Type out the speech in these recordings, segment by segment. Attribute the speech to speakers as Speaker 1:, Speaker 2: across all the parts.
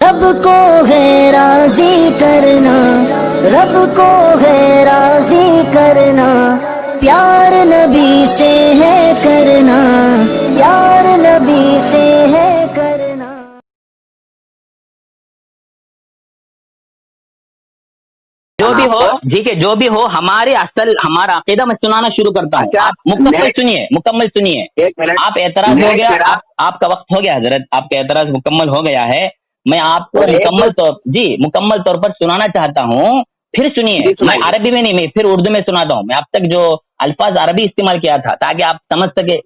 Speaker 1: رب کو ہے راضی کرنا، رب کو ہے راضی کرنا، پیار نبی سے ہے کرنا، پیار نبی سے ہے کرنا۔
Speaker 2: جو بھی ہو ٹھیک ہے، جو بھی ہو، ہمارا عقیدہ میں سنانا شروع کرتا ہوں۔ آپ مکمل سنیے۔ آپ اعتراض ہو گیا، آپ کا وقت ہو گیا حضرت، آپ کا اعتراض مکمل ہو گیا ہے۔ میں آپ کو مکمل طور پر سنانا چاہتا ہوں، پھر سنیے۔ میں عربی میں نہیں، میں پھر اردو میں سناتا ہوں۔ میں اب تک جو الفاظ عربی استعمال کیا تھا تاکہ آپ سمجھ سکے،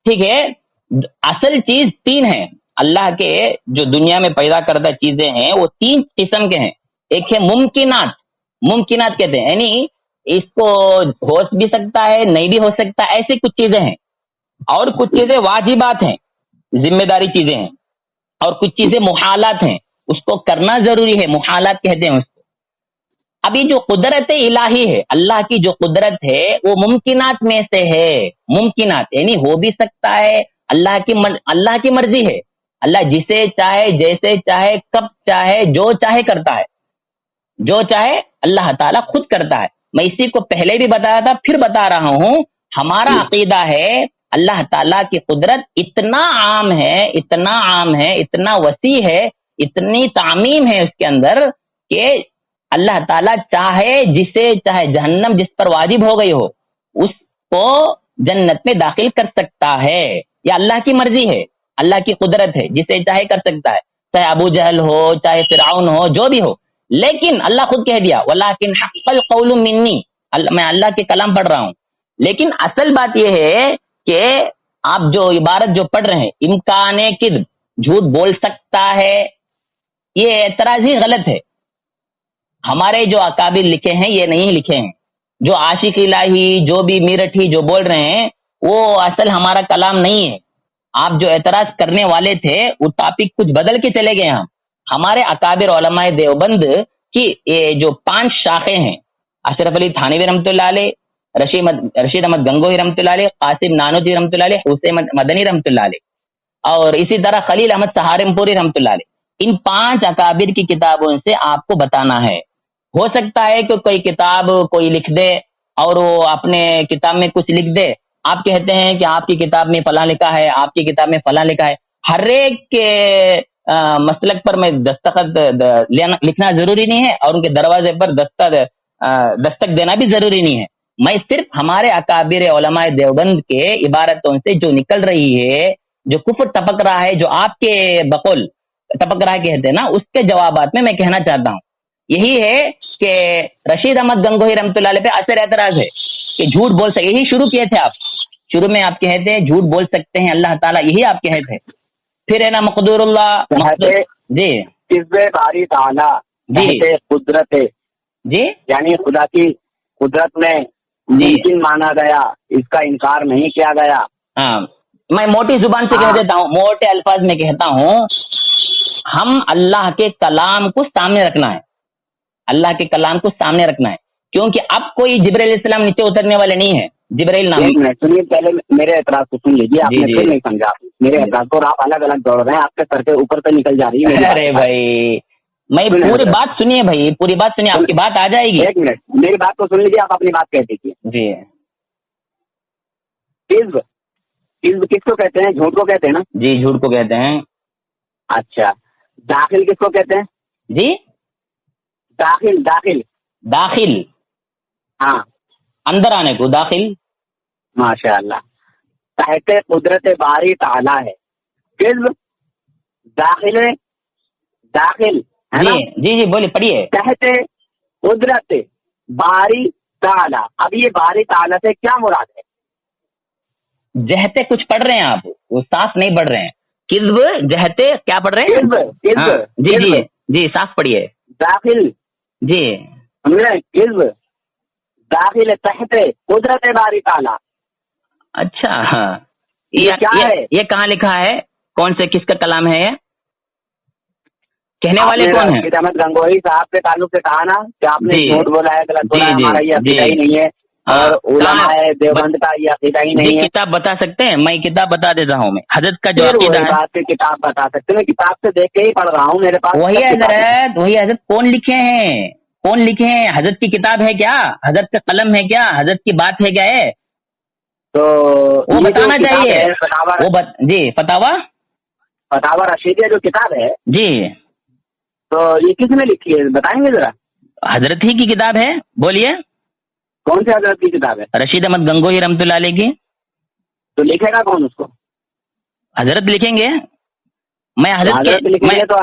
Speaker 2: ٹھیک ہے۔ اصل چیز تین ہے، اللہ کے جو دنیا میں پیدا کردہ چیزیں ہیں وہ تین قسم کے ہیں۔ ایک ہے ممکنات کہتے ہیں، یعنی اس کو ہو بھی سکتا ہے، نہیں بھی ہو سکتا، ایسی کچھ چیزیں ہیں۔ اور کچھ چیزیں واجبات ہیں، ذمہ داری چیزیں ہیں، اور کچھ چیزیں محالات ہیں، اس کو کرنا ضروری ہے، محالات کہتے ہیں اس کو۔ ابھی جو قدرت الہی ہے، اللہ کی جو قدرت ہے وہ ممکنات میں سے ہے۔ ممکنات یعنی ہو بھی سکتا ہے، اللہ کی مرضی ہے، اللہ جسے چاہے، جیسے چاہے، کب چاہے، جو چاہے کرتا ہے، جو چاہے اللہ تعالیٰ خود کرتا ہے۔ میں اسی کو پہلے بھی بتایا تھا، پھر بتا رہا ہوں۔ ہمارا عقیدہ ہے اللہ تعالیٰ کی قدرت اتنا عام ہے، اتنا عام ہے، اتنا وسیع ہے، اتنی تعمیم ہے اس کے اندر کہ اللہ تعالیٰ چاہے جسے چاہے، جہنم جس پر واجب ہو گئی ہو اس کو جنت میں داخل کر سکتا ہے۔ یہ اللہ کی مرضی ہے، اللہ کی قدرت ہے، جسے چاہے کر سکتا ہے، چاہے ابو جہل ہو، چاہے فرعون ہو، جو بھی ہو۔ لیکن اللہ خود کہہ دیا وَلَٰكِنْ حَقَّ الْقَوْلُ مِنِّي، میں اللہ کے کلام پڑھ رہا ہوں۔ لیکن اصل بات یہ ہے کہ آپ جو عبارت جو پڑھ رہے ہیں، امکان کذب، جھوٹ بول سکتا ہے، یہ اعتراض ہی غلط ہے۔ ہمارے جو اکابر لکھے ہیں یہ نہیں لکھے ہیں، جو عاشق الہی، جو بھی میرٹھی جو بول رہے ہیں وہ اصل ہمارا کلام نہیں ہے۔ آپ جو اعتراض کرنے والے تھے وہ ٹاپک کچھ بدل کے چلے گئے۔ ہمارے اکابر علماء دیوبند کی جو 5 شاخیں ہیں، اشرف علی تھانوی رحمۃ اللہ علیہ، رشید احمد گنگوہی رحمۃ اللہ علیہ، قاسم نانوتوی رحمۃ اللہ علیہ، حسین مدنی رحمۃ اللہ علیہ، اور اسی طرح خلیل احمد سہارنپوری رحمۃ اللہ علیہ۔ ان 5 اکابر کی کتابوں سے آپ کو بتانا ہے۔ ہو سکتا ہے کہ کوئی کتاب کوئی لکھ دے اور وہ اپنے کتاب میں کچھ لکھ دے، آپ کہتے ہیں کہ آپ کی کتاب میں فلاں لکھا ہے، آپ کی کتاب میں فلاں لکھا ہے۔ ہر ایک کے مسلک پر میں دستخط لکھنا ضروری نہیں ہے، اور ان کے دروازے پر دستک دینا بھی ضروری نہیں ہے۔ میں صرف ہمارے اکابر علماء دیوبند کے عبارتوں سے جو نکل رہی ہے، جو کفر ٹپک رہا ہے، جو آپ کے بقول ٹپک رہا کہتے ہیں نا، اس کے جوابات میں کہنا چاہتا ہوں یہی ہے کہ رشید احمد گنگوہی رحمۃ اللہ علیہ پہ اثر اعتراض ہے کہ جھوٹ بول سکے، یہی شروع کیے تھے آپ، شروع میں آپ کہتے ہیں جھوٹ بول سکتے ہیں اللہ تعالیٰ، یہی آپ کہتے تھے۔ پھر ہے نا مقدور اللہ جی
Speaker 3: باری تعالیٰ
Speaker 2: جی
Speaker 3: قدرت
Speaker 2: جی
Speaker 3: یعنی خدا کی قدرت میں ممکن مانا گیا، اس کا انکار نہیں کیا گیا۔
Speaker 2: ہاں، میں موٹی زبان سے کہہ دیتا ہوں، موٹے الفاظ میں کہتا ہوں، ہم اللہ کے کلام کو سامنے رکھنا ہے، اللہ کے کلام کو سامنے رکھنا ہے، کیونکہ اب کوئی جبرائیل علیہ السلام نیچے اترنے والے نہیں ہیں۔ جبرائیل نام،
Speaker 3: ایک منٹ سنیے، پہلے میرے اعتراض کو سن لیجیے، آپ نے پھر نہیں سمجھا میرے اعتراض کو، اور آپ الگ الگ دوڑ رہے ہیں، آپ کے سر کے اوپر سے نکل جا رہی ہے۔
Speaker 2: ارے بھائی میں پوری بات سنیے، بھائی پوری بات سنیے، آپ کی بات آ جائے گی۔
Speaker 3: ایک منٹ میری بات کو سن لیجیے، آپ اپنی بات کہہ دیجیے۔
Speaker 2: جی،
Speaker 3: کذب کس کو کہتے ہیں؟ جھوٹ کو کہتے ہیں نا؟
Speaker 2: جی جھوٹ کو کہتے ہیں۔
Speaker 3: اچھا، داخل کس کو کہتے ہیں؟
Speaker 2: جی داخل،
Speaker 3: ہاں،
Speaker 2: اندر آنے کو داخل۔
Speaker 3: ماشاء اللہ، تحت قدرت باری تعالیٰ ہے کذب، داخل ہے نا؟
Speaker 2: جی جی بولیے، پڑھیے۔
Speaker 3: تحت قدرت باری تعالیٰ، اب یہ باری تعالیٰ سے کیا مراد ہے؟
Speaker 2: جہتے کچھ پڑھ رہے ہیں آپ، وہ صاف نہیں پڑھ رہے ہیں۔ کذب، جہتے کیا پڑھ رہے ہیں؟ جی جی جی صاف پڑھیے۔
Speaker 3: داخل،
Speaker 2: جی
Speaker 3: کذب داخل تحت قدرت باری تعالیٰ۔
Speaker 2: اچھا، ہاں،
Speaker 3: کیا ہے؟
Speaker 2: یہ کہاں لکھا ہے؟ کون سے کس کا کلام ہے یہ؟ کہنے والے کون ہیں؟
Speaker 3: رشید احمد گنگوہی صاحب کے تعلق سے کہا نا کہ آپ نے جھوٹ بولا ہے، غلط بولا ہے، ہمارا یہ عقیدہ ہی نہیں ہے، और
Speaker 2: हाँ,
Speaker 3: उलमाए देवबंद का ये अकीदा ही
Speaker 2: जी
Speaker 3: नहीं है।
Speaker 2: किताब बता सकते हैं? मैं किताब बता देता हूँ। मैं हजरत का जो
Speaker 3: फिर
Speaker 2: अकीदा
Speaker 3: वही
Speaker 2: है
Speaker 3: बात है, किताब बता सकते हैं, मैं किताब से देख के ही पढ़ रहा हूँ, मेरे पास
Speaker 2: वही
Speaker 3: सब
Speaker 2: है
Speaker 3: किताबें हैं।
Speaker 2: हजरत, वही हजरत कौन लिखे हैं? कौन लिखे हैं? हजरत की किताब है क्या? हजरत का कलम है क्या? हजरत की बात है क्या है?
Speaker 3: तो
Speaker 2: वो
Speaker 3: ये जो
Speaker 2: बताना
Speaker 3: किताब
Speaker 2: चाहिए।
Speaker 3: है फतावा,
Speaker 2: जी फतावा।
Speaker 3: फतावा रशीदिया जो किताब है,
Speaker 2: जी
Speaker 3: तो ये किसने लिखी है बताएंगे जरा?
Speaker 2: हजरत ही की किताब है। बोलिए।
Speaker 3: कौन से हजरत की किताब है?
Speaker 2: रशीद अहमद गंगोही रहमतुल्लाह अलैह की।
Speaker 3: तो लिखेगा कौन उसको?
Speaker 2: हजरत लिखेंगे। मैं
Speaker 3: तो
Speaker 2: हजरत
Speaker 3: हजरत
Speaker 2: के
Speaker 3: लिखेंगे तो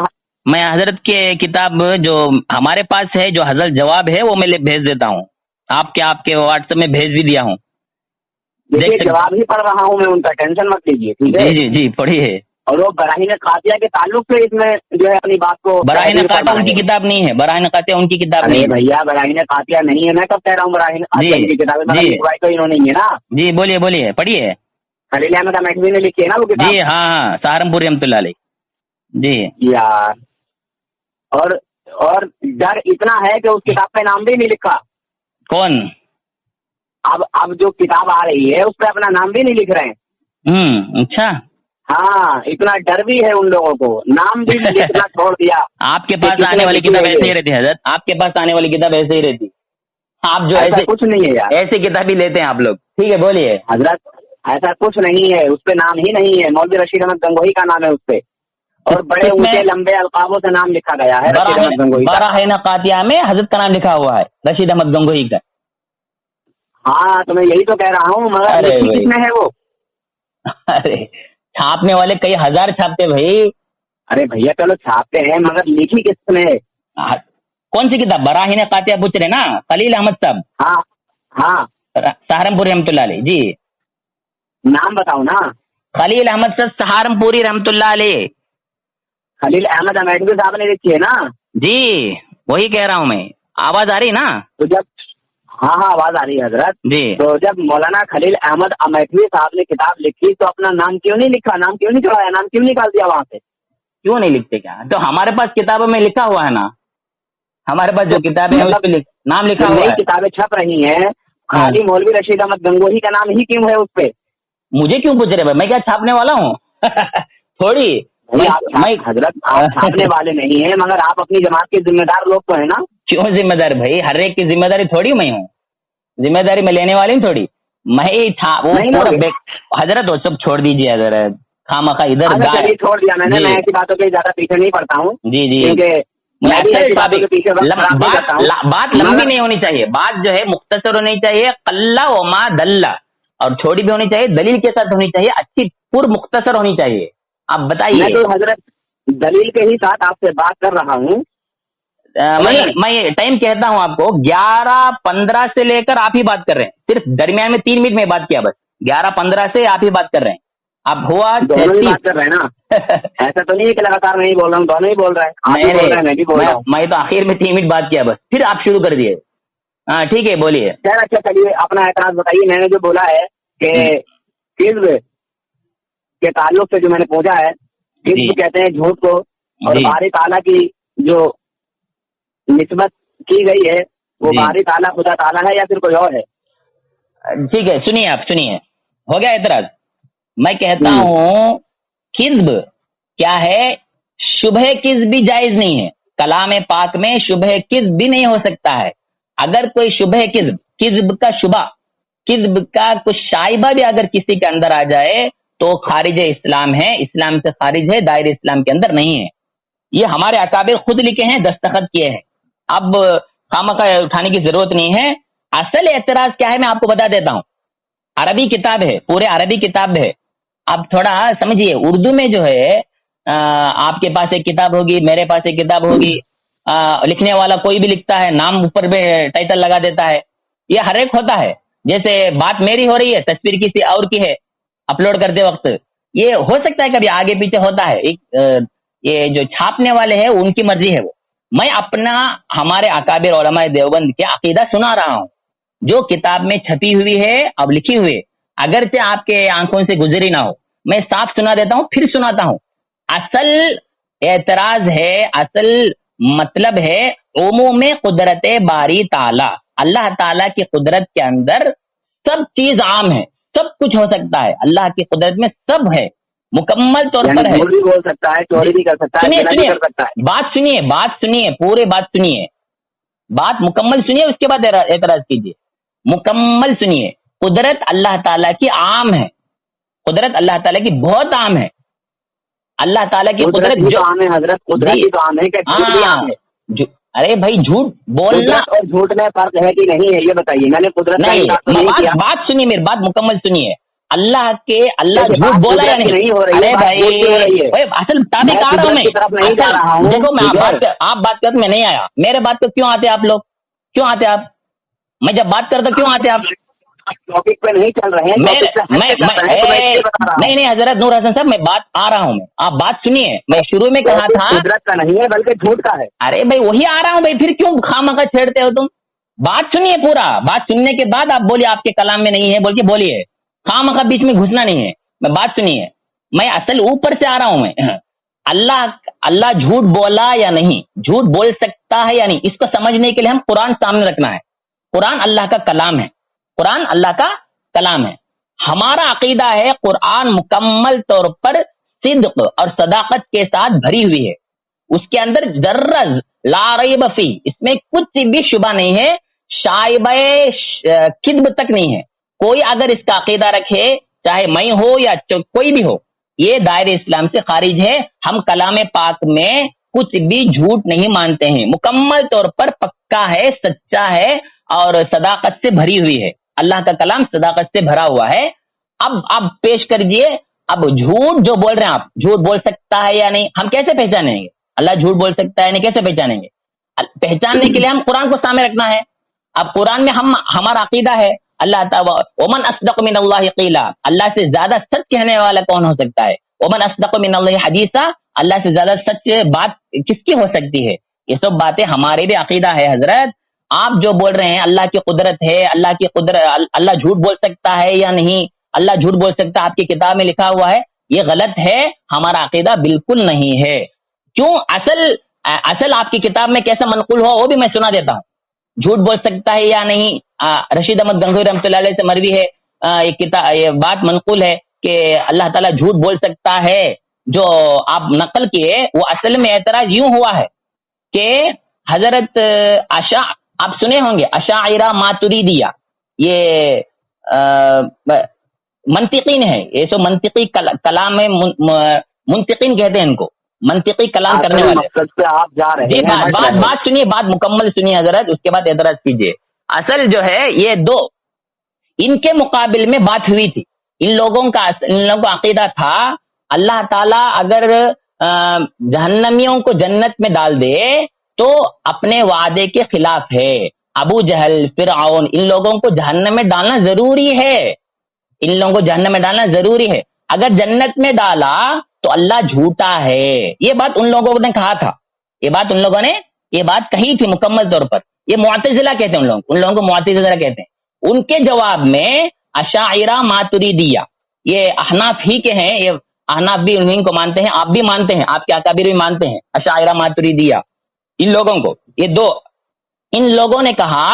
Speaker 2: मैं हजरत के किताब जो हमारे पास है, जो हजरत जवाब है, वो मैं भेज देता हूँ। आपके व्हाट्सएप में भेज भी दिया हूँ।
Speaker 3: देखिए
Speaker 2: देख सकते।
Speaker 3: जवाब ही पढ़ रहा हूँ मैं उनका, टेंशन मत लीजिए, ठीक है।
Speaker 2: जी जी जी पढ़िए।
Speaker 3: और वो बराहीन कातिया के ताल्लुक से इसमें जो है अपनी बात को
Speaker 2: बराहीन
Speaker 3: तहरीर
Speaker 2: कातिया
Speaker 3: फरमा
Speaker 2: उनकी
Speaker 3: रहे हैं।
Speaker 2: किताब नहीं है। बराहीन कातिया उनकी किताब नहीं
Speaker 3: अरे
Speaker 2: है।
Speaker 3: भैया बराहीन कातिया नहीं है, मैं कब कह रहा हूँ बराहीन कातिया
Speaker 2: जी
Speaker 3: की किताब है, मगर
Speaker 2: जी
Speaker 3: लिखवाई तो इन्होंने ही है ना।
Speaker 2: जी बोलिए बोलिए पढ़िए।
Speaker 3: खलील अहमद महमूदी ने लिखी है ना वो
Speaker 2: जी
Speaker 3: किताब।
Speaker 2: हाँ हाँ सहारनपुरी रहमतुल्लाह अलैह। जी
Speaker 3: यार, और डर इतना है कि उस किताब का नाम भी नहीं लिखा।
Speaker 2: कौन?
Speaker 3: अब जो किताब आ रही है उस पर अपना नाम भी नहीं लिख रहे हैं।
Speaker 2: अच्छा।
Speaker 3: हाँ, इतना डर भी है उन लोगों को, नाम भी लिखना छोड़ दिया।
Speaker 2: आपके
Speaker 3: कि
Speaker 2: पास
Speaker 3: किसने
Speaker 2: आने वाली
Speaker 3: लिखी
Speaker 2: किताब
Speaker 3: है
Speaker 2: ऐसे ही
Speaker 3: ये?
Speaker 2: रहती है हजरत। आपके पास आने वाली किताब ऐसे ही रहती। आप जो
Speaker 3: ऐसा
Speaker 2: ऐसे
Speaker 3: कुछ नहीं है यार
Speaker 2: ऐसी किताब ही लेते हैं आप लोग। ठीक है बोलिए।
Speaker 3: हजरत, ऐसा कुछ नहीं है, उस पे नाम ही नहीं है। मौलवी रशीद अहमद गंगोही का नाम है उस पे, और बड़े
Speaker 2: किसमें?
Speaker 3: ऊंचे लंबे अल्काबों से नाम लिखा गया है रशीद अहमद गंगोही का।
Speaker 2: बराहीन कातिया में हजरत का नाम लिखा हुआ है, रशीद अहमद गंगोही का।
Speaker 3: हाँ, तो मैं यही तो कह रहा हूँ, मगर
Speaker 2: अरे
Speaker 3: लिखी
Speaker 2: भाई,
Speaker 3: किसने है वो?
Speaker 2: अरे छापने वाले कई हजार छापते भाई।
Speaker 3: अरे भैया चलो छापते हैं, मगर लिखी किसने?
Speaker 2: हाँ, कौन सी किताब? बराहीन कातिया पूछ रहे ना, खलील अहमद साहब
Speaker 3: हाँ हाँ,
Speaker 2: सहारनपुरी रहमतुल्लाह अलैह। जी
Speaker 3: नाम बताओ ना।
Speaker 2: खलील अहमद साहब सहारनपुरी रहमतुल्लाह अलैह।
Speaker 3: खलील अहमद अमेठवी साहब ने लिखी है ना?
Speaker 2: जी वही कह रहा हूँ मैं। आवाज आ रही ना?
Speaker 3: तो जब, हाँ हाँ आवाज आ रही है हजरत।
Speaker 2: जी
Speaker 3: तो जब मौलाना खलील अहमद अमेठवी साहब ने किताब लिखी तो अपना नाम क्यों नहीं लिखा? नाम क्यों नहीं चढ़ाया? नाम क्यों निकाल दिया वहां से?
Speaker 2: क्यों नहीं लिखते क्या? तो हमारे पास किताबों में लिखा हुआ है ना। हमारे पास जो
Speaker 3: तो
Speaker 2: किताबें हैं उस पे नाम लिखा
Speaker 3: जो
Speaker 2: हुआ
Speaker 3: नई
Speaker 2: है।
Speaker 3: किताबें छप रही हैं, खाली मौलवी रशीद अहमद गंगोही का नाम ही क्यों है उस पे?
Speaker 2: मुझे क्यों पूछ रहे भाई? मैं क्या छापने वाला हूँ? थोड़ी।
Speaker 3: भाई आप हजरत आप छापने वाले नहीं है, मगर आप अपनी जमात के जिम्मेदार लोग तो है ना।
Speaker 2: क्यों जिम्मेदार भाई? हर एक की जिम्मेदारी थोड़ी मैं हूँ। जिम्मेदारी मैं लेने वाली हूँ थोड़ी। मैं ही वो
Speaker 3: नहीं
Speaker 2: पूरा
Speaker 3: लोगे?
Speaker 2: हजरत वो सब छोड़ दीजिए हजरत। खामखा इधर
Speaker 3: अच्छा
Speaker 2: गाय।
Speaker 3: चलिए छोड़ दिया मैंने,
Speaker 2: जी
Speaker 3: मैं ऐसी बातों के ज्यादा पीछे नहीं पड़ता हूँ,
Speaker 2: जी जी
Speaker 3: क्योंकि मैं भी ऐसी बातों के पीछे वक्त खराब नहीं करता हूँ।
Speaker 2: बात लंबी नहीं होनी चाहिए। बात जो है मुख्तसर होनी चाहिए। कल्ला व मा दल्ला, और छोटी भी होनी चाहिए, दलील के साथ होनी चाहिए, अच्छी पूर्व मुख्तसर होनी चाहिए। आप
Speaker 3: मैं
Speaker 2: बताइए।
Speaker 3: तो हजरत दलील के ही साथ आपसे बात कर रहा हूँ।
Speaker 2: मैं ये टाइम कहता हूँ आपको, 11:15 से लेकर आप ही बात कर रहे हैं। सिर्फ दरमियान में 3 मिनट में बात किया बस। 11:15 से आप ही बात कर रहे हैं। अब हुआ
Speaker 3: दोनों ही
Speaker 2: 33।
Speaker 3: बात कर रहे हैं ना। ऐसा तो नहीं है कि लगातार नहीं बोल रहा हूँ, दोनों ही बोल रहे हैं। आप भी बोल रहे हैं, मैं भी बोल रहा हूँ।
Speaker 2: मैं तो आखिर में 3 मिनट बात किया बस, फिर आप शुरू कर दिए। हाँ ठीक है बोलिए।
Speaker 3: खैर अच्छा चलिए अपना एतराज बताइए। मैंने जो बोला है कि किस्ब के ताल्लुक से जो मैंने पूछा है,
Speaker 2: जी
Speaker 3: किस्ब कहते हैं झूठ को, और
Speaker 2: जी
Speaker 3: बारी ताला की जो निस्बत की गई है वो
Speaker 2: जी
Speaker 3: बारी ताला खुदा ताला है या फिर कोई और है?
Speaker 2: ठीक है सुनिए, आप सुनिए। हो गया एतराज? मैं कहता
Speaker 3: हम्म।
Speaker 2: हूँ किस्ब क्या है? शुबह किस्ब भी जायज नहीं है। कलाम पाक में शुबह किस्ब भी नहीं हो सकता है। अगर कोई शुबह किस्ब, किस्ब का शुबा, किस्ब का कुछ शाइबा भी अगर किसी के अंदर आ जाए तो खारिज इस्लाम है, इस्लाम से खारिज है, दायरे इस्लाम के अंदर नहीं है। ये हमारे अकाबिर खुद लिखे हैं, दस्तखत किए हैं। अब खामखा उठाने की जरूरत नहीं है। असल एतराज क्या है मैं आपको बता देता हूँ। अरबी किताब है, पूरे अरबी किताब है। आप थोड़ा समझिए। उर्दू में जो है आपके पास एक किताब होगी, मेरे पास एक किताब होगी। लिखने वाला कोई भी लिखता है, नाम ऊपर में टाइटल लगा देता है। ये हर एक होता है। जैसे बात मेरी हो रही है, तस्वीर किसी और की है, अपलोड करते वक्त ये हो सकता है कभी आगे पीछे होता है। ये जो छापने वाले हैं उनकी मर्जी है वो। मैं अपना हमारे अकाबिर उलमाए देवबंद के अकीदा सुना रहा हूँ, जो किताब में छपी हुई है, अब लिखी हुई है, अगरचे आपके आंखों से गुजरी ना हो। मैं साफ सुना देता हूँ, फिर सुनाता हूँ। असल एतराज है, असल मतलब है उमूम कुदरत बारी ताला। अल्लाह ताला की कुदरत के अंदर सब चीज आम है, सब कुछ हो सकता है, अल्लाह की कुदरत में सब है, मुकम्मल तौर पर है।
Speaker 3: झूठ भी बोल सकता है, चोरी भी कर सकता है,
Speaker 2: सुनिए
Speaker 3: ज़िना भी
Speaker 2: सुनिए,
Speaker 3: कर सकता है।
Speaker 2: बात सुनिए, पूरे बात सुनिए, बात मुकम्मल सुनिए, उसके बाद एतराज कीजिए। मुकम्मल सुनिए। कुदरत अल्लाह ताला की आम है, कुदरत अल्लाह ताला की बहुत आम है। अल्लाह ताला की कुदरत
Speaker 3: भी तो आम है हजरत, कुदरत भी तो आम है, क्या झूठ भी आम है?
Speaker 2: अरे भाई झूठ बोलना
Speaker 3: कुदरत और झूठ में फर्क है कि नहीं है, ये बताइए। मैंने कुदरत का
Speaker 2: नहीं,
Speaker 3: इनकार तो नहीं किया।
Speaker 2: बात सुनिए, मेरी बात मुकम्मल सुनिए। अल्लाह
Speaker 3: देखिए,
Speaker 2: झूठ
Speaker 3: बात
Speaker 2: बोला या
Speaker 3: कुदरत की
Speaker 2: नहीं?
Speaker 3: नहीं हो रही है,
Speaker 2: अरे
Speaker 3: बात
Speaker 2: भाई
Speaker 3: झूठ की हो रही है।
Speaker 2: भाई, असल टॉपिक आ रहा हूँ
Speaker 3: कुदरत की तरफ नहीं जा रहा हूँ।
Speaker 2: देखो, मैं
Speaker 3: ठीक है?
Speaker 2: आप बात करते, मैं नहीं आया। मेरे बात को क्यों आते आप लोग, क्यों आते आप? मैं जब बात करता क्यों आते आप?
Speaker 3: टॉपिक पे नहीं चल रहे हैं, टॉपिक पे हट के चल रहे हैं, तो मैं इसलिए बता रहा हूँ।
Speaker 2: नहीं हजरत नूर हसन साहब, मैं बात आ रहा हूँ, आप बात सुनिए। मैं शुरू में कहा था
Speaker 3: कुदरत का नहीं है बल्कि झूठ का है।
Speaker 2: अरे भाई वही आ रहा हूँ भाई, फिर क्यों खामखा छेड़ते हो तुम? बात सुनिए, पूरा बात सुनने के बाद आप बोलिए आपके कलाम में नहीं है बोल के बोलिए, खामखा बीच में घुसना नहीं है। मैं बात सुनिए, मैं असल ऊपर से आ रहा हूं। मैं अल्लाह झूठ बोला या नहीं, झूठ बोल सकता है या नहीं, इसको समझने के लिए हम कुरान सामने रखना है। कुरान अल्लाह का कलाम है, कुरान अल्लाह का कलाम है। हमारा अकीदा है कुरान मुकम्मल तौर पर सिद्क और सदाकत के साथ भरी हुई है, उसके अंदर जर्रा ला रैब फी, इसमें कुछ भी शुबा नहीं है, शाइबे किद्ब तक नहीं है। कोई अगर इसका अकीदा रखे, चाहे मैं हो या कोई भी हो, ये दायरे इस्लाम से खारिज है। हम कलाम पाक में कुछ भी झूठ नहीं मानते हैं, मुकम्मल तौर पर पक्का है, सच्चा है और सदाकत से भरी हुई है। अल्लाह का कलाम सदाकत से भरा हुआ है। अब आप पेश करिए। अब झूठ जो बोल रहे हैं आप, झूठ बोल सकता है या नहीं, हम कैसे पहचानेंगे? अल्लाह झूठ बोल सकता है नहीं, कैसे पहचानेंगे? पहचानने के लिए हम कुरान को सामने रखना है। अब कुरान में हमारा अकीदा है, अल्लाह ताला वमन अस्दक़ मिनल्लाहि क़ीला, अल्लाह से ज्यादा सच कहने वाला कौन हो सकता है? वमन अस्दक़ मिनल्लाहि हदीसा, अल्लाह से ज्यादा सच बात किसकी हो सकती है? ये सब बातें हमारे भी अकीदा है हजरत। आप जो बोल रहे हैं अल्लाह की कुदरत है, अल्लाह की कुदरत, अल्लाह झूठ बोल सकता है या नहीं, अल्लाह झूठ बोल सकता है आपकी किताब में लिखा हुआ है, ये गलत है। हमारा अकीदा बिल्कुल नहीं है। क्यों? असल आपकी किताब में कैसा मनकुल हो वो भी मैं सुना देता हूँ। झूठ बोल सकता है या नहीं, रशीद अहमद गंगोही रहमतुल्लाह अलैह से मरवी है, ये बात मनकुल है कि अल्लाह ताला झूठ बोल सकता है। जो आप नकल किए वो असल में एतराज यूं हुआ है कि हजरत आप सुने होंगे अशाइरा मातुरीदिया, ये मंतिकीन है, ये तो मंतिकी कलाम में मुंतिकीन कहते हैं इनको, मंतिकी कलाम करने वाले।
Speaker 3: मकसद पे आप जा रहे
Speaker 2: जी,
Speaker 3: हैं।
Speaker 2: बात सुनिए, बात मुकम्मल सुनिए हजरत, उसके बाद एतराज कीजिए। असल जो है ये दो, इनके मुकाबिल में बात हुई थी। इन लोगों का अकीदा था अल्लाह ताला अगर जहन्नमियों को जन्नत में डाल दे तो अपने वादे के खिलाफ है। अबू जहल, फिरऔन, इन लोगों को जहन्नम में डालना जरूरी है, इन लोगों को जहन्नम में डालना जरूरी है। अगर जन्नत में डाला तो अल्लाह झूठा है। ये बात उन लोगों ने कहा था, ये बात उन लोगों ने ये बात कही थी मुकम्मल तौर पर। ये मुअतज़िला कहते हैं उन लोगों को मुअतज़िला कहते हैं। उनके जवाब में अशाइरा मातुरीदिया, ये अहनाफ ही के हैं, ये अहनाफ भी उन्हीं को मानते हैं, आप भी मानते हैं, आपके अकाबिर भी मानते हैं अशाइरा मातुरीदिया। इन लोगों को, ये दो, इन लोगों ने कहा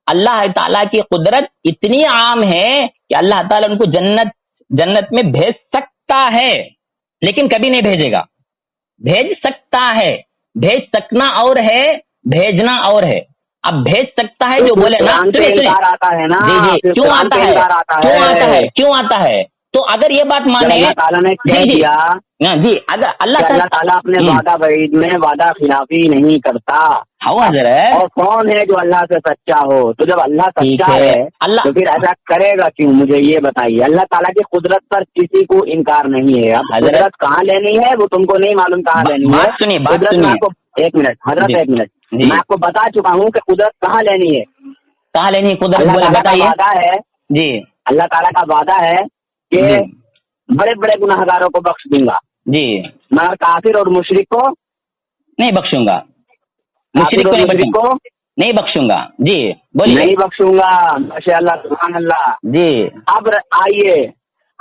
Speaker 2: अल्लाह ताला की कुदरत इतनी आम है कि अल्लाह ताला उनको जन्नत में भेज सकता है, लेकिन कभी नहीं भेजेगा। भेज सकता है, भेज सकना और है, भेजना और है। अब भेज सकता है जो बोले ना,
Speaker 3: आता है ना,
Speaker 2: जी, क्यों आता है, क्यों आता है? तो अगर ये बात माने
Speaker 3: अल्लाह ताला ने कह दिया
Speaker 2: जी, अगर अल्लाह
Speaker 3: ताला अपने वादा वईद में वादा खिलाफी नहीं करता। और कौन है जो अल्लाह से सच्चा हो? तो जब अल्लाह सच्चा है तो फिर ऐसा करेगा क्यों? मुझे ये बताइए। अल्लाह ताला की कुदरत पर किसी को इनकार नहीं है। अब कुदरत कहाँ लेनी है वो तुमको नहीं मालूम कहाँ लेनी है। सुनिए, एक मिनट हजरत, एक मिनट, मैं आपको बता चुका हूँ कि कुदरत कहाँ लेनी है,
Speaker 2: कहाँ लेनी है कुदरत,
Speaker 3: बताइए। वादा है
Speaker 2: जी,
Speaker 3: अल्लाह ताला का वादा है कि बड़े बड़े गुनाहगारों को बख्श दूंगा
Speaker 2: जी,
Speaker 3: मगर काफिर और मुशरिक को
Speaker 2: नहीं बख्शूंगा, मुशरिक को नहीं बख्शूंगा। जी बोलिए।
Speaker 3: नहीं बख्शूंगा, माशाअल्लाह, सुभान अल्लाह।
Speaker 2: जी,
Speaker 3: अब आइए,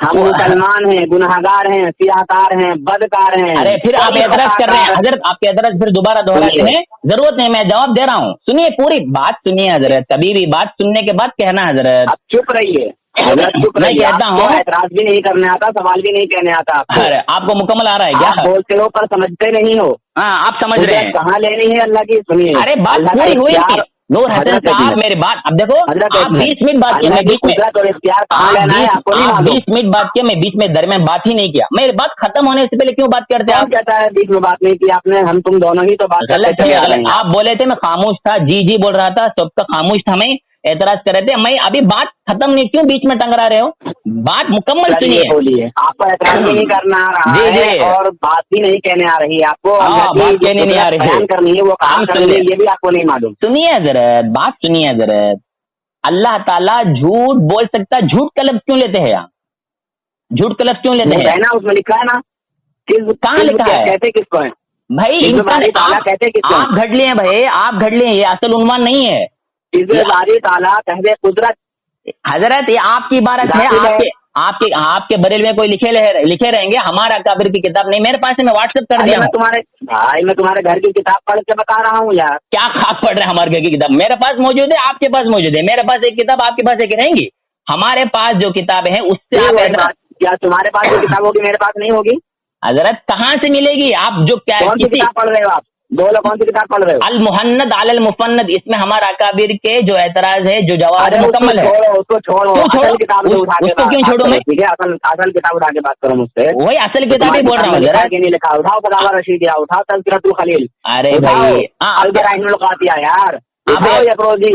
Speaker 3: हम मुसलमान हैं, गुनहगार हैं, सियाहकार हैं, बदकार हैं।
Speaker 2: अरे फिर आप एतराज कर रहे हैं हजरत, आपके एतराज फिर दोबारा दोहराते हैं, जरूरत नहीं, मैं जवाब दे रहा हूँ, सुनिए पूरी बात सुनिए हजरत, कभी भी बात सुनने के बाद कहना हजरत।
Speaker 3: अब चुप रहिए हजरत, चुप
Speaker 2: मैं
Speaker 3: रहिए।
Speaker 2: कहता हूँ,
Speaker 3: एतराज भी नहीं करने आता, सवाल भी नहीं कहने आता आपको।
Speaker 2: अरे आपको मुकम्मल आ रहा है क्या?
Speaker 3: आप बोलते हो पर समझते नहीं हो।
Speaker 2: हाँ आप समझ रहे हैं,
Speaker 3: कहाँ लेनी है अल्लाह की, सुनिए।
Speaker 2: अरे बात पूरी हुई नहीं। नूर हसन साहब मेरी बात, अब देखो आप 20 मिनट बात किया, मैं बीच में
Speaker 3: कहाँ लेना है आपको नहीं मालूम।
Speaker 2: 20 मिनट बात किया, मैं बीच में दरमियान बात ही नहीं किया, मेरी बात खत्म होने से पहले क्यों बात करते
Speaker 3: कौन
Speaker 2: आप?
Speaker 3: कहता है बीच में बात नहीं की आपने? हम तुम दोनों ही तो बात
Speaker 2: गलत
Speaker 3: करते
Speaker 2: है,
Speaker 3: चले
Speaker 2: गलत। आप बोले थे मैं खामोश था, जी जी बोल रहा था, सबका खामोश था, मैं एतराज कर रहे थे, मैं अभी बात खत्म नहीं, क्यों बीच में टंगरा रहे हो? बात मुकम्मल सुनिए।
Speaker 3: बोलिए, आपको एतराज भी नहीं करना आ रहा
Speaker 2: जी,
Speaker 3: है
Speaker 2: जी।
Speaker 3: और बात भी नहीं कहने आ रही है आपको।
Speaker 2: हाँ, बात कहने नहीं आ रही है,
Speaker 3: बयान करनी है वो काम करनी है, ये भी आपको नहीं मालूम।
Speaker 2: सुनिए हजरत, बात सुनिए हजरत, अल्लाह ताला झूठ बोल सकता, झूठ का लफ्ज क्यों लेते हैं आप? झूठ का लफ्ज क्यों लेते हैं?
Speaker 3: ना उसमें लिखा है ना,
Speaker 2: कहाँ लिखा है?
Speaker 3: कहते किसको है
Speaker 2: भाई?
Speaker 3: कहते किसको?
Speaker 2: आप घड़ लिए भाई, आप घड़ लिए, ये असल उन्वान नहीं है।
Speaker 3: ताला कहते कुदरत।
Speaker 2: हजरत ये आपकी इबारत है, आपके बरेल में कोई लिखे रहेंगे, हमारा काबिर की किताब नहीं, मेरे पास है, मैं व्हाट्सएप कर दिया।
Speaker 3: मैं तुम्हारे घर की किताब पढ़ के बता रहा हूँ यार।
Speaker 2: क्या आप पढ़ रहे हैं? हमारे घर की किताब मेरे पास मौजूद है, आपके पास मौजूद है, मेरे पास एक किताब, आपके पास एक रहेंगी। हमारे पास जो किताबें हैं उससे
Speaker 3: क्या तुम्हारे पास जो किताब होगी मेरे पास नहीं होगी?
Speaker 2: हजरत कहाँ से मिलेगी? आप जो क्या
Speaker 3: कौन सी किताब पढ़ रहे हो आप? बोलो कौन सी किताब पढ़ रहे हो?
Speaker 2: अल मुहन्नद अल मुफन्नद, इसमें हमारा अकाबिर के जो एतराज है, जो जवाब है, मुकम्मल है।
Speaker 3: उसको छोड़ो, असल किताब
Speaker 2: उसको क्यों छोड़ो मैं?
Speaker 3: ठीक है, असल किताब उठा के बात करो मुझसे।
Speaker 2: वही असल किताब ही बोल रहा हूँ जरा।
Speaker 3: नहीं लिखा, उठाओ फतावा रशीदिया, उठाओ तज़किरतुल खलील।
Speaker 2: अरे भाई
Speaker 3: अल-बराहिनुल कातिया यार, उठाओ यकरोजी।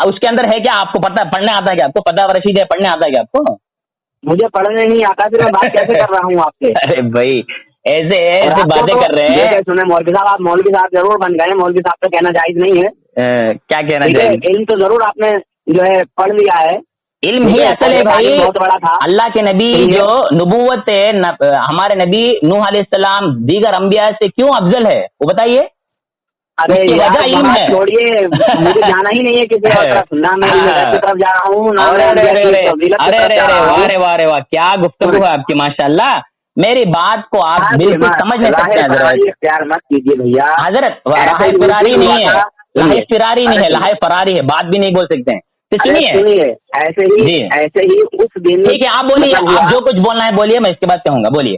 Speaker 2: उसके अंदर है क्या? आपको पता पढ़ने आता है क्या? आपको पता रशीदिया पढ़ने आता है क्या आपको?
Speaker 3: मुझे पढ़ने नहीं आता, फिर मैं बात कैसे कर रहा हूँ आपसे?
Speaker 2: अरे भाई ऐसे बातें कर रहे हैं।
Speaker 3: सुने मौलवी साहब, आप मौलवी साहब जरूर बन गए, मौलवी साहब तो कहना जायज नहीं है।
Speaker 2: क्या कहना चाहिए?
Speaker 3: इल्म तो जरूर आपने जो है पढ़ लिया है,
Speaker 2: इल्म ही असल है भाई।
Speaker 3: बहुत बड़ा था।
Speaker 2: अल्लाह के नबी जो नबूवत है, हमारे नबी नूह अलैहिस्सलाम दीगर अंबिया से क्यों अफजल है वो बताइए?
Speaker 3: अरे यार छोड़िए, मुझे जाना ही नहीं है किसी और तरफ, ना मैं की तरफ जा रहा हूँ ना।
Speaker 2: अरे वाह, क्या गुफ्तगू है आपकी, माशाल्लाह। मेरी बात को आप बिल्कुल समझ नहीं सकते हजरत।
Speaker 3: प्यार मत कीजिए भैया।
Speaker 2: हजरत लाहे फरारी नहीं है, लाहे फरारी नहीं है, लाहे फरारी है, बात भी नहीं बोल सकते हैं। तो सुनिए
Speaker 3: ऐसे ही उस दिन।
Speaker 2: ठीक है, आप बोलिए, आप जो कुछ बोलना है बोलिए, मैं इसके बाद कहूँगा, बोलिए,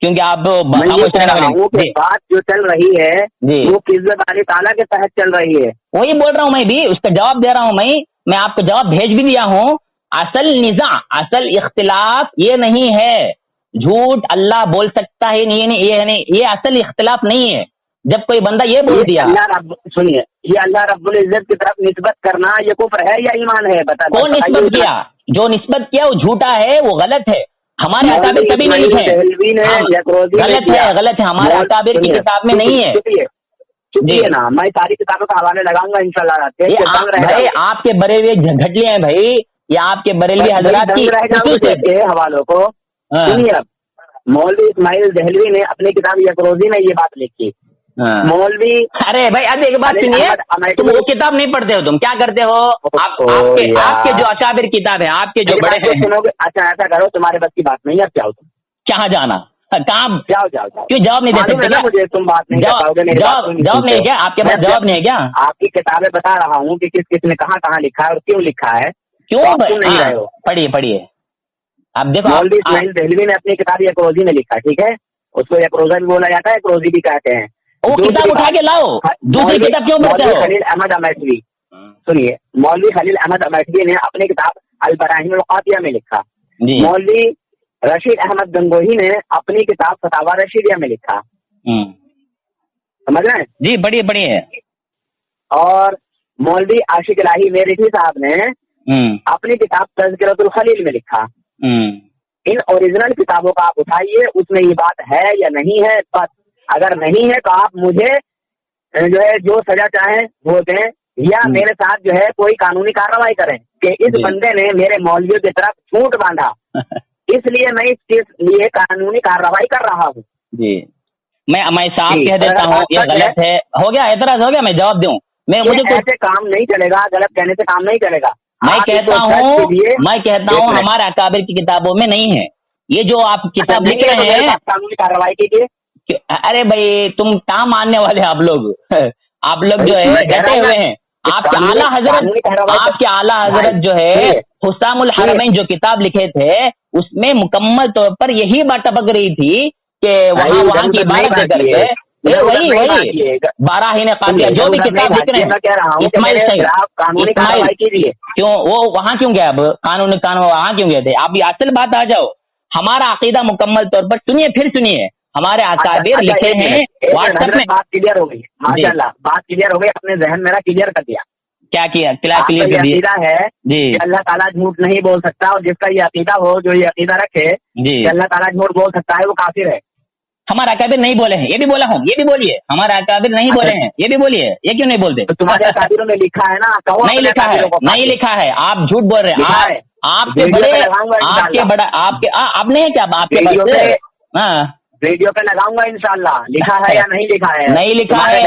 Speaker 2: क्योंकि आप
Speaker 3: बात जो चल रही है वो किज़्ज़त अल्लाह ताला के तहत चल रही है।
Speaker 2: वही बोल रहा हूँ मैं भी, उसका जवाब दे रहा हूँ मैं आपको जवाब भेज भी दिया हूँ। असल निज़ा, असल इख्तिलाफ ये नहीं है, झूठ अल्लाह बोल सकता है नहीं, ये असल इख्तिलाफ नहीं है। जब कोई बंदा ये बोल दिया,
Speaker 3: सुनिए, ये अल्लाह रब्बुल इज्जत की तरफ निस्बत करना ये कुफ्र है या ईमान है?
Speaker 2: कौन निस्बत किया? जो निस्बत किया वो झूठा है, वो गलत है। हमारे अकाबिर कभी नहीं लिखे, गलत है, हमारे अकाबिर की किताब में नहीं है।
Speaker 3: चुपिए ना, मैं सारी किताबों का हवाले लगाऊंगा इंशाल्लाह।
Speaker 2: भाई आपके बरेलवी घटले हैं भाई, ये आपके बरेलवी हजरात
Speaker 3: के हवालों को सुनिए। अब मौलवी इस्माइल दहलवी ने अपनी किताब यकरोजी में ये बात लिखी। मौलवी,
Speaker 2: अरे भाई अब एक बात सुनिए, तुम वो किताब नहीं पढ़ते हो, तुम क्या करते हो? आपके जो अकाबिर किताब है, आपके जो बड़े हैं।
Speaker 3: सुनोगे? अच्छा ऐसा करो, तुम्हारे बस की बात नहीं है, अब जाओ तुम।
Speaker 2: कहाँ जाना? कहाँ?
Speaker 3: जाओ।
Speaker 2: क्यों जवाब नहीं दे सकते क्या?
Speaker 3: मुझे तुम बात नहीं कर पाओगे,
Speaker 2: जवाब नहीं है क्या आपके पास? जवाब नहीं है क्या?
Speaker 3: आपकी किताबें बता रहा हूँ कि किस किसने कहाँ लिखा है और क्यों लिखा है।
Speaker 2: क्यों नहीं रहे हो? पढ़िए। आप देखो,
Speaker 3: मौलवी इस्माइल दहलवी ने अपनी किताब यकरोजी में लिखा, ठीक है, उसको यकरोजा भी बोला जाता है, यकरोजी भी कहते हैं।
Speaker 2: वो किताब उठा के लाओ, दूसरी किताब क्यों पढ़ते हो?
Speaker 3: खलील अहमद अमैठवी, सुनिए, मौलवी खलील अहमद अमैठवी ने अपनी किताब अल-बराहिनुल कातिया में लिखा। मौलवी रशीद अहमद गंगोही ने अपनी किताब फतावा रशीदिया में लिखा। समझ रहे हैं
Speaker 2: जी? बढ़िया।
Speaker 3: और मौलवी आशिक इलाही मेरठी साहब ने अपनी किताब तज़किरतुल खलील में लिखा। इन ओरिजिनल किताबों का आप उठाइए, उसमें ये बात है या नहीं है, बस अगर नहीं है तो आप मुझे जो है जो सजा चाहें वो दें, या मेरे साथ जो है कोई कानूनी कार्रवाई करें कि इस बंदे ने मेरे मौलवियों की तरफ झूठ बांधा, इसलिए मैं इसके लिए कानूनी कार्रवाई कर रहा हूँ।
Speaker 2: जी, मैं साफ कह देता हूँ, ये गलत है। हो गया, एतराज हो गया, मैं जवाब दूं? मुझे
Speaker 3: ऐसे काम नहीं चलेगा, गलत कहने से काम नहीं चलेगा।
Speaker 2: میں کہتا ہوں ہمارے اکابر کی کتابوں میں نہیں ہے یہ جو آپ کتاب لکھ رہے ہیں.
Speaker 3: قانونی کارروائی کیجیے.
Speaker 2: ارے بھائی تم کہاں ماننے والے آپ لوگ جو ہے ڈٹے ہوئے ہیں. آپ کے اعلیٰ حضرت جو ہے حسام الحرمین جو کتاب لکھے تھے اس میں مکمل طور پر یہی بات ٹپک رہی تھی کہ وہاں کی عبارت دے کر کے وہی باراہین قاطعہ جو بھی کتاب لکھ رہے ہیں اسماعیل کیوں وہ وہاں کیوں گیا؟ اب قانون وہاں کیوں گئے تھے آپ؟ یہ اصل بات آ جاؤ. ہمارا عقیدہ مکمل طور پر سنیے پھر سنیے. ہمارے اکابر لکھے ہیں واٹس ایپ میں.
Speaker 3: بات کلیئر ہو گئی ماشاء اللہ, بات کلیئر ہو گئی. اپنے ذہن میرا کلیئر کر دیا.
Speaker 2: کیا کلیئر کر دیا
Speaker 3: ہے
Speaker 2: جی
Speaker 3: کہ اللہ تعالیٰ جھوٹ نہیں بول سکتا, اور جس کا یہ عقیدہ ہو جو یہ عقیدہ رکھے
Speaker 2: جی
Speaker 3: کہ اللہ تعالیٰ جھوٹ بول سکتا ہے وہ کافر ہے.
Speaker 2: ہمارا اکابر نہیں بولے ہیں, یہ بھی بولا ہوں, یہ بھی بولیے. ہمارا اکابر نہیں بولے ہیں, یہ بھی بولیے. یہ کیوں نہیں بولتے؟
Speaker 3: تمہارے اکابروں نے لکھا ہے نا.
Speaker 2: نہیں لکھا ہے. آپ جھوٹ بول رہے ہیں. آپ کے بڑے آپ نہیں ہے کیا آپ کے بڑے؟ ہاں
Speaker 3: ریڈیو پہ لگاؤں گا انشاءاللہ. لکھا ہے یا نہیں لکھا ہے؟
Speaker 2: نہیں لکھا ہے.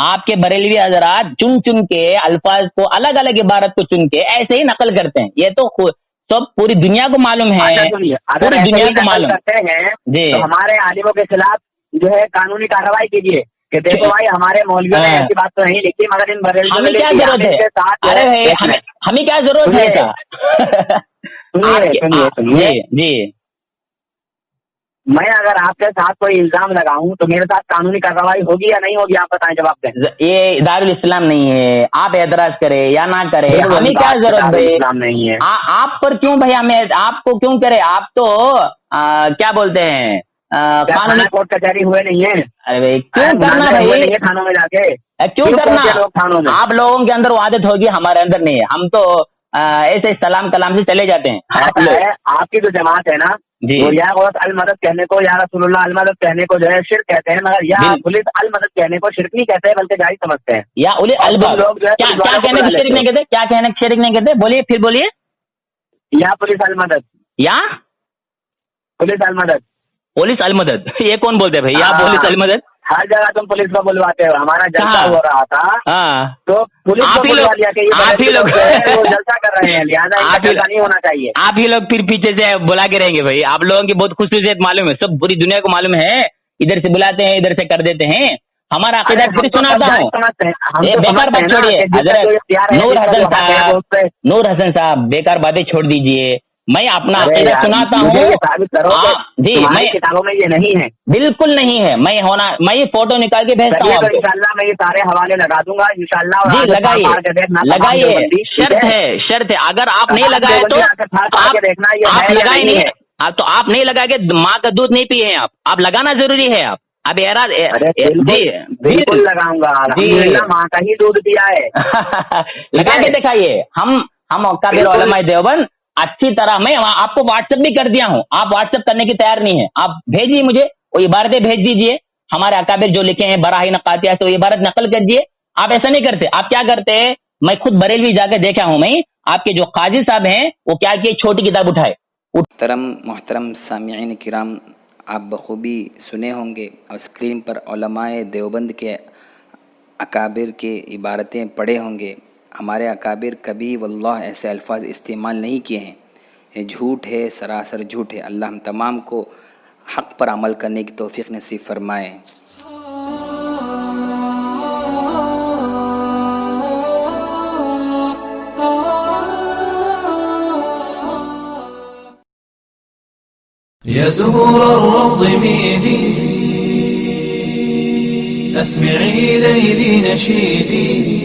Speaker 2: آپ کے بریلوی حضرات چن چن کے الفاظ کو الگ الگ عبارت کو چن کے ایسے ہی نقل کرتے ہیں. یہ تو سب پوری دنیا کو معلوم ہے, پوری دنیا کو معلوم
Speaker 3: کرتے ہیں جی. ہمارے عالموں کے خلاف جو ہے قانونی کارروائی کیجیے کہ دیکھو بھائی ہمارے مولویوں نے ایسی بات تو نہیں لکھی مگر ان بریلویوں
Speaker 2: ہمیں کیا ضرورت ہے؟ ارے ہمیں کیا ضرورت ہے؟ جی
Speaker 3: میں اگر آپ کے ساتھ کوئی الزام لگاؤں تو میرے ساتھ قانونی کارروائی ہوگی یا نہیں ہوگی؟ آپ بتائیں, جواب دیں.
Speaker 2: یہ دارالاسلام نہیں ہے. آپ اعتراض کرے یا نہ کرے ہمیں کیا ضرورت ہے؟
Speaker 3: نہیں ہے
Speaker 2: آپ پر کیوں بھائی ہمیں آپ کو کیوں کرے؟ آپ تو کیا بولتے ہیں
Speaker 3: قانونی کورٹ کچہری ہوئے نہیں ہے.
Speaker 2: ارے کیوں کرنا بھائی
Speaker 3: تھانوں میں جا کے
Speaker 2: کیوں کرنا؟ آپ لوگوں کے اندر وہ عادت ہوگی, ہمارے اندر نہیں ہے. ہم تو ایسے سلام کلام سے چلے جاتے ہیں.
Speaker 3: آپ کی جو جماعت ہے نا
Speaker 2: جی
Speaker 3: یا غوث المدد کہنے کو یا رسول اللہ المدد کہنے کو جو ہے شرک کہتے ہیں, مگر یا پولیس المدد کہنے کو شرک نہیں کہتے بلکہ جائز سمجھتے ہیں.
Speaker 2: یا لوگ کیا کہنے کو شرک نہیں کہتے؟ کیا کہنے کو شرک نہیں کہتے؟ بولیے پھر بولیے.
Speaker 3: یا پولیس المدد,
Speaker 2: یا
Speaker 3: پولیس المدد,
Speaker 2: پولیس المدد یہ کون بولتے بھائی؟ یا پولیس المدد
Speaker 3: ہر جگہ تم پولیس کو بلواتے ہو. ہمارا جلسہ ہو رہا تھا تو پولیس کو بلوا لیا کہ یہ لوگ وہ جلسہ کر رہے ہیں, لہٰذا ایسا نہیں ہونا چاہیے.
Speaker 2: آپ ہی لوگ پھر پیچھے سے بلا کے رہیں گے بھائی. آپ لوگوں کی بہت خصوصیت معلوم ہے, سب پوری دنیا کو معلوم ہے. ادھر سے بلاتے ہیں ادھر سے کر دیتے ہیں. ہمارا عقیدہ پھر سناتا ہوں. بیکار بات چھوڑیے. نور حسن صاحب بیکار باتیں چھوڑ دیجئے. میں اپنا عقیدہ سناتا ہوں. جی میں
Speaker 3: کتابوں میں یہ نہیں ہے,
Speaker 2: بالکل نہیں ہے. میں یہ فوٹو نکال کے بھیجتا ہوں.
Speaker 3: انشاءاللہ میں یہ سارے حوالے لگا دوں گا انشاءاللہ.
Speaker 2: جی لگائیے. شرط ہے اگر آپ نہیں لگائے تو آپ لگائے نہیں ہے تو آپ نہیں لگائے گے. ماں کا دودھ نہیں پیے ہیں آپ لگانا ضروری ہے. آپ اب
Speaker 3: جی بالکل لگاؤں گا. ماں کا ہی دودھ پیا ہے.
Speaker 2: لگا کے دکھائیے. ہم اکابر علماء دیوبند اچھی طرح میں آپ کو واٹس ایپ بھی کر دیا ہوں. آپ واٹس ایپ کرنے کی تیار نہیں ہے. آپ بھیجیے مجھے وہ عبارتیں بھیج دیجیے. ہمارے اکابر جو لکھے ہیں براہین قاطعہ سے وہ عبارت نقل کر دیجیے. آپ ایسا نہیں کرتے. آپ کیا کرتے ہیں؟ میں خود بریلوی جا کے دیکھا ہوں. میں آپ کے جو قاضی صاحب ہیں وہ کیا کہ چھوٹی کتاب اٹھائے.
Speaker 4: محترم سامعین کرام, آپ بخوبی سنے ہوں گے اور اسکرین پر علماء دیوبند کے اکابر کے عبارتیں پڑھے ہوں گے. ہمارے اکابر کبھی واللہ ایسے الفاظ استعمال نہیں کیے ہیں. یہ جھوٹ ہے, سراسر جھوٹ ہے. اللہ ہم تمام کو حق پر عمل کرنے کی توفیق نصیب فرمائے.
Speaker 5: يا زهور الروض ميدي اسمعي ليلي نشيدي